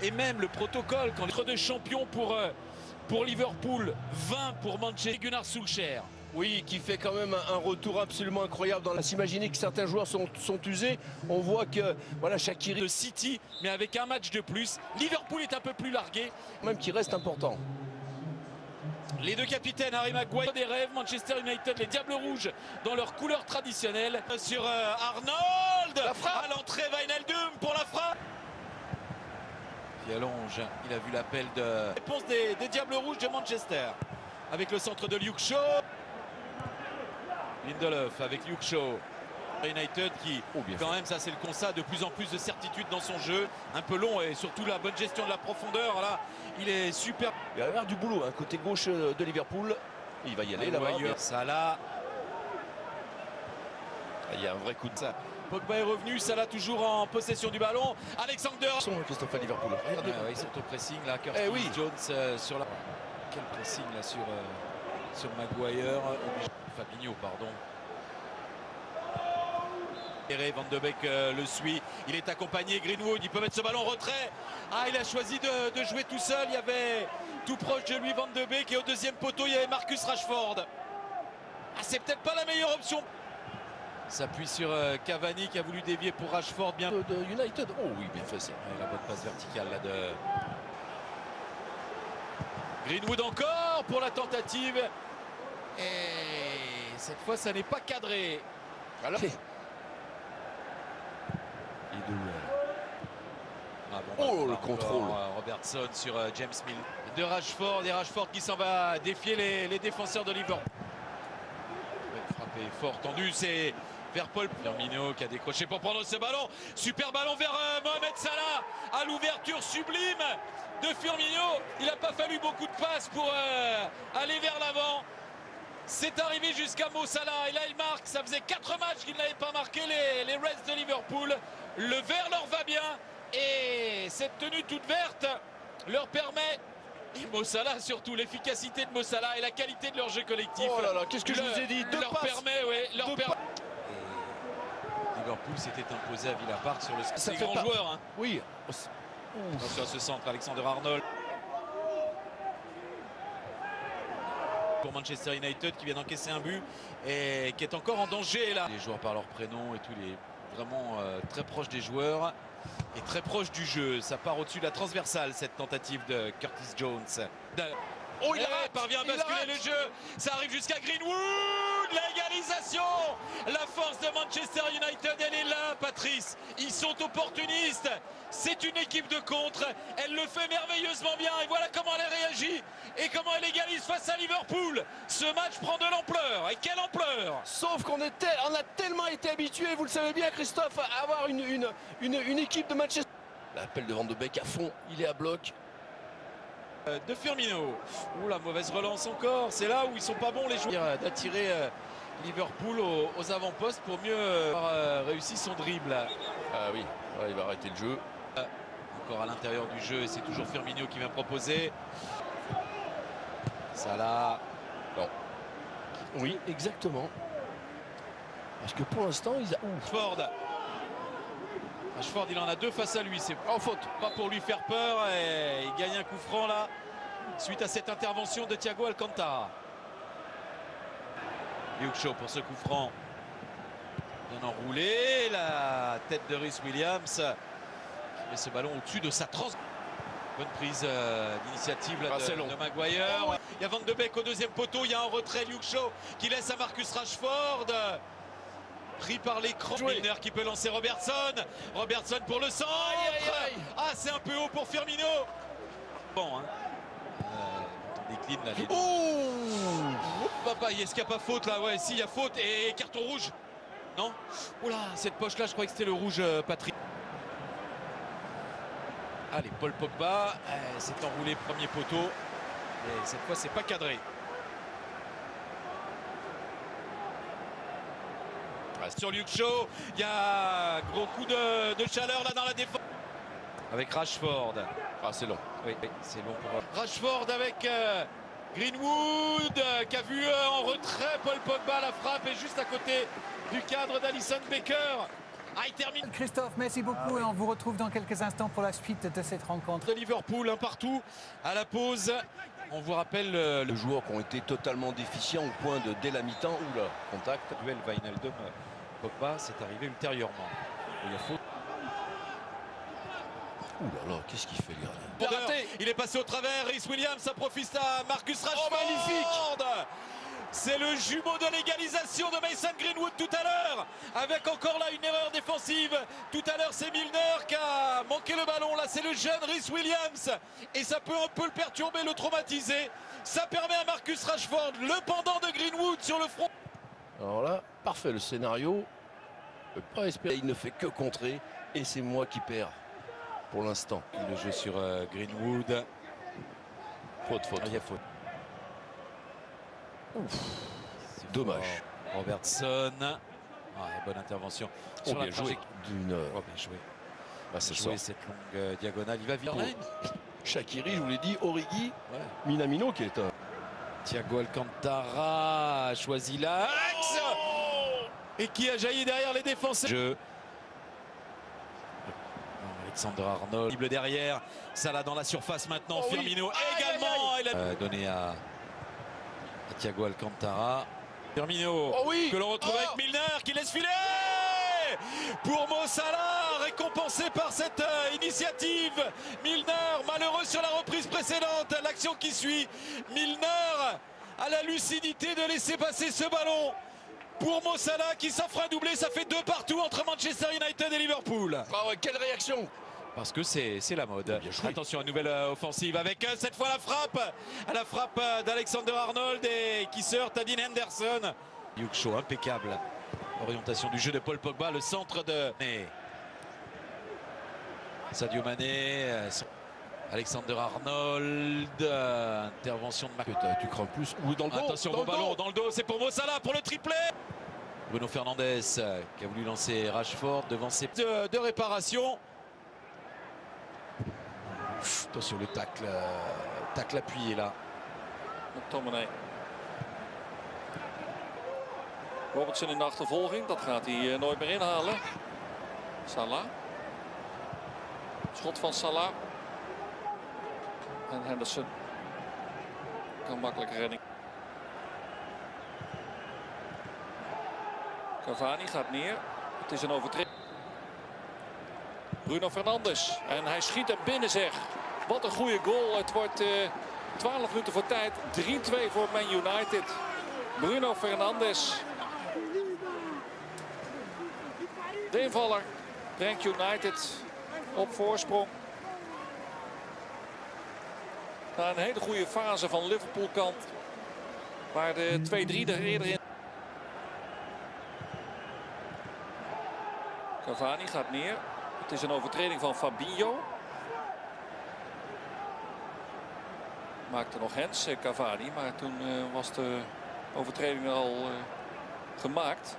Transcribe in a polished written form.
Et même le protocole, quand les de champion pour Liverpool, 20 pour Manchester, Gunnar Solskjaer. Oui, qui fait quand même un retour absolument incroyable. Dans la... S'imaginer que certains joueurs sont usés, on voit que voilà, Shaqiri de City, mais avec un match de plus. Liverpool est un peu plus largué. Même qui reste important. Les deux capitaines, Harry Maguire des rêves, Manchester United, les Diables Rouges dans leur couleur traditionnelle. Sur Arnold, à l'entrée, Wijnaldum pour la frappe. Qui allonge, il a vu l'appel de réponse des Diables Rouges de Manchester. Avec le centre de Luke Shaw. Lindelof avec Luke Shaw. United qui, quand même, ça c'est le constat, de plus en plus de certitude dans son jeu. Un peu long et surtout la bonne gestion de la profondeur. Là, il est super. Il va y avoir du boulot, hein, côté gauche de Liverpool. Il va y aller là-bas. Salah. Il y a un vrai coup de ça. Pogba est revenu, Salah toujours en possession du ballon. Alexander. Ils sont Christophe à Liverpool. Regardez. Ils sont au pressing là. Oui. Jones sur la. Quel pressing là sur Maguire. Fabinho, pardon. Van de Beek le suit, il est accompagné, Greenwood, il peut mettre ce ballon en retrait. Ah, il a choisi de jouer tout seul, il y avait tout proche de lui Van de Beek et au deuxième poteau il y avait Marcus Rashford. Ah, c'est peut-être pas la meilleure option. S'appuie sur Cavani qui a voulu dévier pour Rashford bien. De United, oh oui, bien fait ça. La bonne passe verticale là de Greenwood encore pour la tentative. Et cette fois ça n'est pas cadré. Alors... le contrôle. Robertson sur James Milner. De Rashford et Rashford qui s'en va défier les défenseurs de Liverpool. Frappé fort tendu, c'est vers Paul Firmino qui a décroché pour prendre ce ballon. Super ballon vers Mohamed Salah à l'ouverture sublime de Firmino. Il n'a pas fallu beaucoup de passes pour aller vers l'avant. C'est arrivé jusqu'à Mo Salah et là il marque. Ça faisait 4 matchs qu'il n'avait pas marqué les Reds de Liverpool. Le vert leur va bien. Et cette tenue toute verte leur permet, et Mo Salah surtout, l'efficacité de Mo Salah et la qualité de leur jeu collectif. Oh là là, qu'est-ce que je vous ai dit, leur permet, Liverpool s'était imposé à Villa Park sur le c'est grand joueur. Hein. Oui. Attention à ce centre, Alexander Arnold. Pour Manchester United qui vient d'encaisser un but et qui est encore en danger là. Les joueurs par leur prénom et tout, il est vraiment très proche des joueurs. Et très proche du jeu, ça part au-dessus de la transversale cette tentative de Curtis Jones. Oh, il parvient à basculer le jeu, ça arrive jusqu'à Greenwood, l'égalisation. La force de Manchester United, elle est là, Patrice. Ils sont opportunistes, c'est une équipe de contre, elle le fait merveilleusement bien et voilà comment elle réagit et comment elle égalise face à Liverpool. Ce match prend de l'ampleur, et quelle ampleur! Sauf qu'on a tellement été habitués, vous le savez bien Christophe, à avoir une équipe de Manchester. L'appel de Van de Beek à fond, il est à bloc. De Firmino. Ouh, la mauvaise relance encore. C'est là où ils sont pas bons les joueurs. D'attirer Liverpool aux avant-postes pour mieux avoir réussi son dribble. Ah oui, ouais, il va arrêter le jeu. Encore à l'intérieur du jeu et c'est toujours Firmino qui vient proposer. Salah. Non. Oui, exactement. Parce que pour l'instant, ils Rashford, il en a 2 face à lui, c'est en faute, pas pour lui faire peur et il gagne un coup franc là suite à cette intervention de Thiago Alcantara. Luke Shaw pour ce coup franc, bien enroulé, la tête de Rhys Williams qui met ce ballon au-dessus de sa trans. Bonne prise d'initiative de Maguire. Oh, ouais. Il y a Van de Beek au deuxième poteau, il y a un retrait, Luke Shaw qui laisse à Marcus Rashford. Pris par l'écran, Milner qui peut lancer Robertson. Robertson pour le centre. Ah, c'est un peu haut pour Firmino. Bon, hein. On décline là. Papa, est-ce qu'il n'y a pas faute là? Ouais, si, il y a faute et carton rouge. Non? Oula, cette poche là, je croyais que c'était le rouge, Patrick. Allez, Paul Pogba s'est enroulé premier poteau. Et cette fois, c'est pas cadré. Sur Luke Shaw, il y a un gros coup de chaleur là dans la défense. Avec Rashford. Ah, c'est long. Oui, c'est long pour Rashford avec Greenwood qui a vu en retrait Paul Pogba. La frappe est juste à côté du cadre d'Alisson Becker. Ah, il termine. Christophe, merci beaucoup et on vous retrouve dans quelques instants pour la suite de cette rencontre. De Liverpool, un partout à la pause. On vous rappelle Les joueurs qui ont été totalement déficients au point de, dès la mi-temps, oula, contact. duel Wijnaldum Pogba, c'est arrivé ultérieurement. Il y a faute. Ouh là là, qu'est-ce qu'il fait, le gardien? Raté. Il est passé au travers. Rhys Williams, ça profite à Marcus Rashford. Oh, magnifique! C'est le jumeau de l'égalisation de Mason Greenwood tout à l'heure. Avec encore là une erreur défensive. Tout à l'heure, c'est Milner qui a manqué le ballon. Là, c'est le jeune Rhys Williams. Et ça peut un peu le perturber, le traumatiser. Ça permet à Marcus Rashford, le pendant de Greenwood sur le front. Alors là, parfait le scénario. Je peux pas espérer. Il ne fait que contrer. Et c'est moi qui perds. Pour l'instant. Le jeu sur Greenwood. Faute. Il y a faute. Dommage. Fort. Robertson. Bonne intervention. Sur bien la joué. bien joué. C'est ça. Jouer cette longue diagonale. Il va vite. Shaqiri, je vous l'ai dit, Origi, Ouais. Minamino qui est un... Thiago Alcantara a choisi l'axe. Et qui a jailli derrière les défenseurs. Jeu. Alexander Arnold. Cible derrière. Salah dans la surface maintenant. Oh oui. Firmino Aïe, également. aïe, Il a donné à Thiago Alcantara. Firmino Oh oui. que l'on retrouve avec Milner qui laisse filer. Pour Mo Salah, récompensé par cette initiative. Milner, malheureux sur la reprise précédente. L'action qui suit. Milner a la lucidité de laisser passer ce ballon. Pour Mo Salah qui s'offre un doublé, ça fait 2 partout entre Manchester United et Liverpool. Ah ouais, quelle réaction! Parce que c'est la mode. Bien joué. Attention, une nouvelle offensive avec cette fois la frappe d'Alexander Arnold et qui se heurte à Dean Henderson. Luke Shaw, impeccable. Orientation du jeu de Paul Pogba, le centre de Sadio Mané. Alexander Arnold, intervention de Marc. Tu crains plus. Ou dans le dos. Attention, bon ballon dans le dos, c'est pour Mo Salah pour le triplé. Bruno Fernandes qui a voulu lancer Rashford devant ses de réparation. Attention le tacle appuyé là. McTominay. Robertson in de achtervolging, dat gaat hij nooit meer inhalen. Salah. Schot van Salah. En Henderson. Kan makkelijk redding. Cavani gaat neer. Het is een overtreding. Bruno Fernandes. En hij schiet hem binnen, zeg. Wat een goede goal. Het wordt 12 minuten voor tijd. 3-2 voor Man United. Bruno Fernandes. De invaller brengt United op voorsprong. Na een hele goede fase van Liverpool kant. Waar de 2-3 er eerder in. Cavani gaat neer. Het is een overtreding van Fabinho. Maakte nog Hens, Cavani. Maar toen was de overtreding al gemaakt.